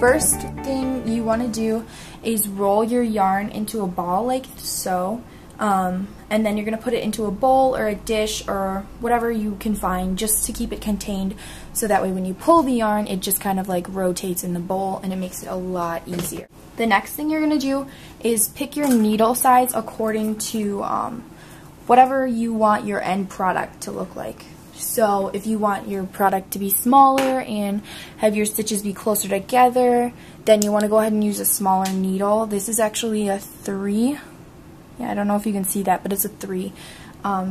first thing you want to do is roll your yarn into a ball like so. And then you're going to put it into a bowl or a dish or whatever you can find just to keep it contained, so that way when you pull the yarn it just kind of like rotates in the bowl and it makes it a lot easier. The next thing you're going to do is pick your needle size according to whatever you want your end product to look like. So if you want your product to be smaller and have your stitches be closer together, then you want to go ahead and use a smaller needle. This is actually a 3. Yeah, I don't know if you can see that, but it's a 3.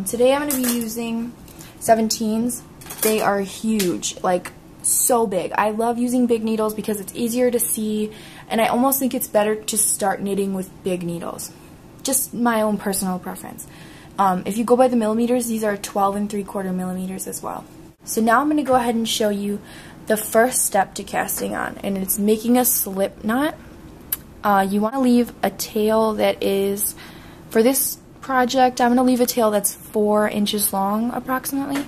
Today I'm going to be using 17s. They are huge, like so big. I love using big needles because it's easier to see, and I almost think it's better to start knitting with big needles. Just my own personal preference. If you go by the millimeters, these are 12 3/4 millimeters as well. So now I'm going to go ahead and show you the first step to casting on, and it's making a slip knot. You want to leave a tail that is, for this project, I'm going to leave a tail that's 4 inches long approximately,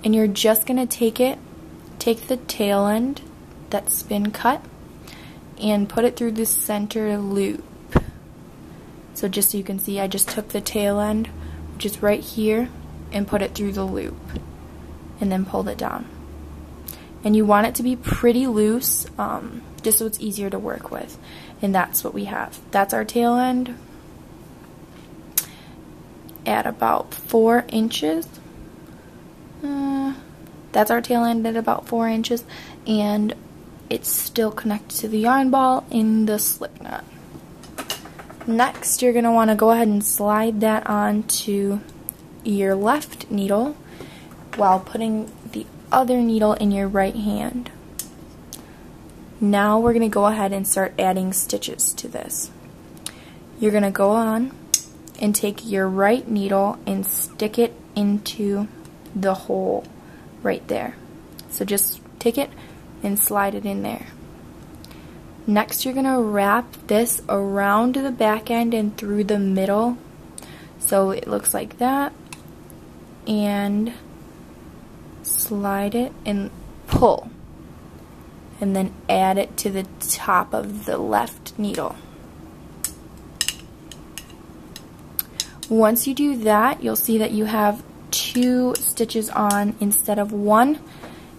and you're just going to take the tail end that's been cut and put it through the center loop. So just so you can see, I just took the tail end, which is right here, and put it through the loop and then pulled it down. And you want it to be pretty loose, just so it's easier to work with, and that's what we have. That's our tail end at about 4 inches. That's our tail end at about 4 inches, and it's still connected to the yarn ball in the slip knot. Next, you're going to want to go ahead and slide that onto your left needle while putting the other needle in your right hand. Now we're going to go ahead and start adding stitches to this. You're going to go on and take your right needle and stick it into the hole right there. So just take it and slide it in there. Next, you're going to wrap this around the back end and through the middle, so it looks like that, and slide it and pull, and then add it to the top of the left needle. Once you do that, you'll see that you have 2 stitches on instead of 1,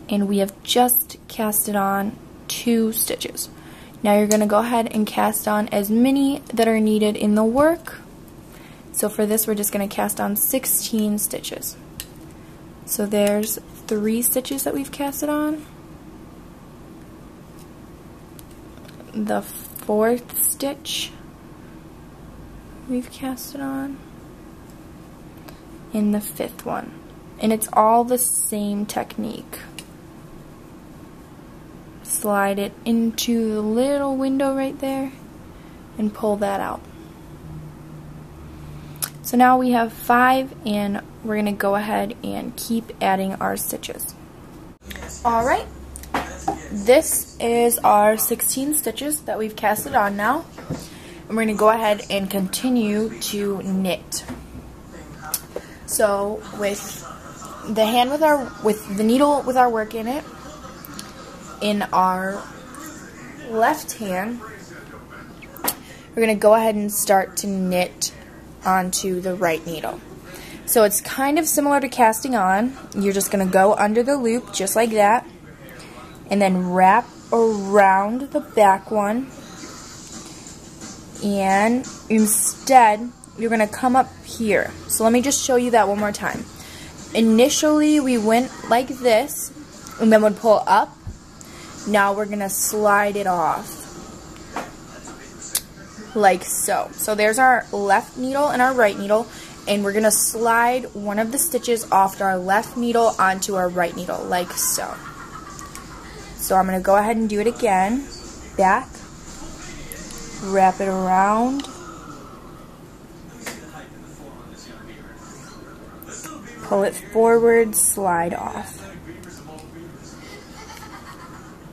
and we have just casted on 2 stitches. Now you're going to go ahead and cast on as many that are needed in the work. So for this, we're just going to cast on 16 stitches. So there's 3 stitches that we've casted on. The 4th stitch we've casted on, and the 5th one. And it's all the same technique. Slide it into the little window right there and pull that out. So now we have 5, and we're going to go ahead and keep adding our stitches. Alright, this is our 16 stitches that we've casted on now, and we're going to go ahead and continue to knit. So with the hand with the needle with our work in it, in our left hand, we're going to go ahead and start to knit onto the right needle. So it's kind of similar to casting on. You're just going to go under the loop just like that, and then wrap around the back one, and instead you're going to come up here. So let me just show you that one more time. Initially we went like this and then would pull up. Now we're going to slide it off like so. So there's our left needle and our right needle, and we're going to slide one of the stitches off our left needle onto our right needle like so. So I'm going to go ahead and do it again. Back, wrap it around, pull it forward, slide off.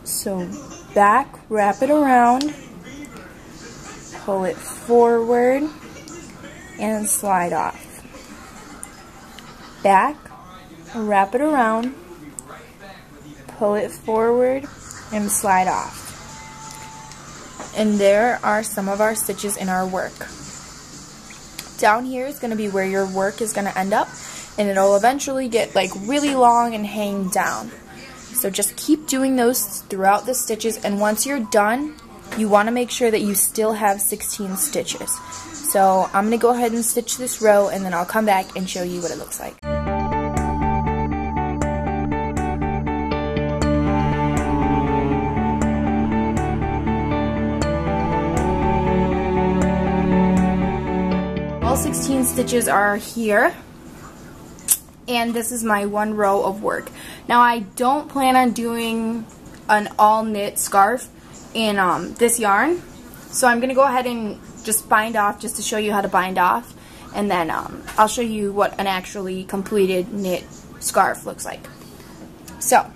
So back, wrap it around, pull it forward, and slide off. Back, wrap it around, pull it forward, and slide off. And there are some of our stitches in our work. Down here is going to be where your work is going to end up, and it'll eventually get like really long and hang down. So just keep doing those throughout the stitches, and once you're done, you want to make sure that you still have 16 stitches. So I'm going to go ahead and stitch this row, and then I'll come back and show you what it looks like. All 16 stitches are here, and this is my one row of work. Now I don't plan on doing an all knit scarf in this yarn, so I'm going to go ahead and just bind off just to show you how to bind off, and then I'll show you what an actually completed knit scarf looks like. So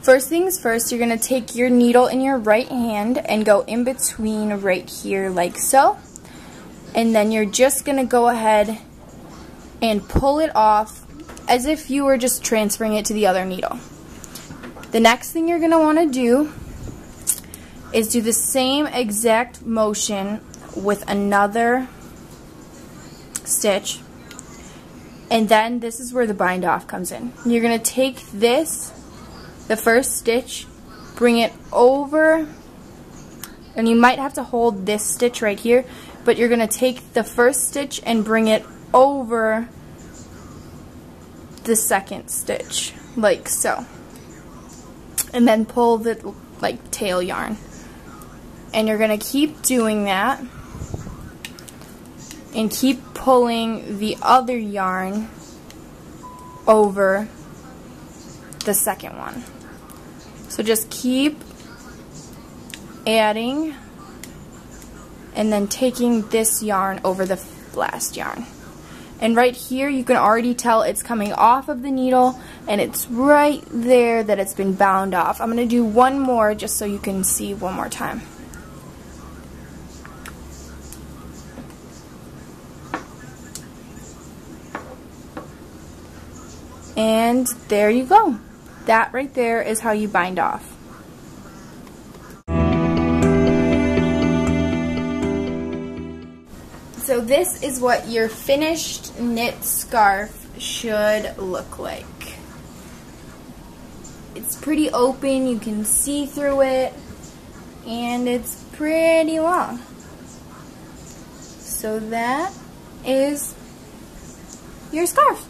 first things first, you're going to take your needle in your right hand and go in between right here like so. And then you're just going to go ahead and pull it off as if you were just transferring it to the other needle. The next thing you're going to want to do is do the same exact motion with another stitch. And then this is where the bind off comes in. You're going to take this, the first stitch, bring it over, and you might have to hold this stitch right here, but you're going to take the first stitch and bring it over the second stitch, like so. And then pull the like tail yarn. And you're going to keep doing that and keep pulling the other yarn over the second one. So just keep adding and then taking this yarn over the last yarn. And right here you can already tell it's coming off of the needle, and it's right there that it's been bound off. I'm going to do one more just so you can see one more time. And there you go. That right there is how you bind off. So this is what your finished knit scarf should look like. It's pretty open, you can see through it, and it's pretty long. So that is your scarf.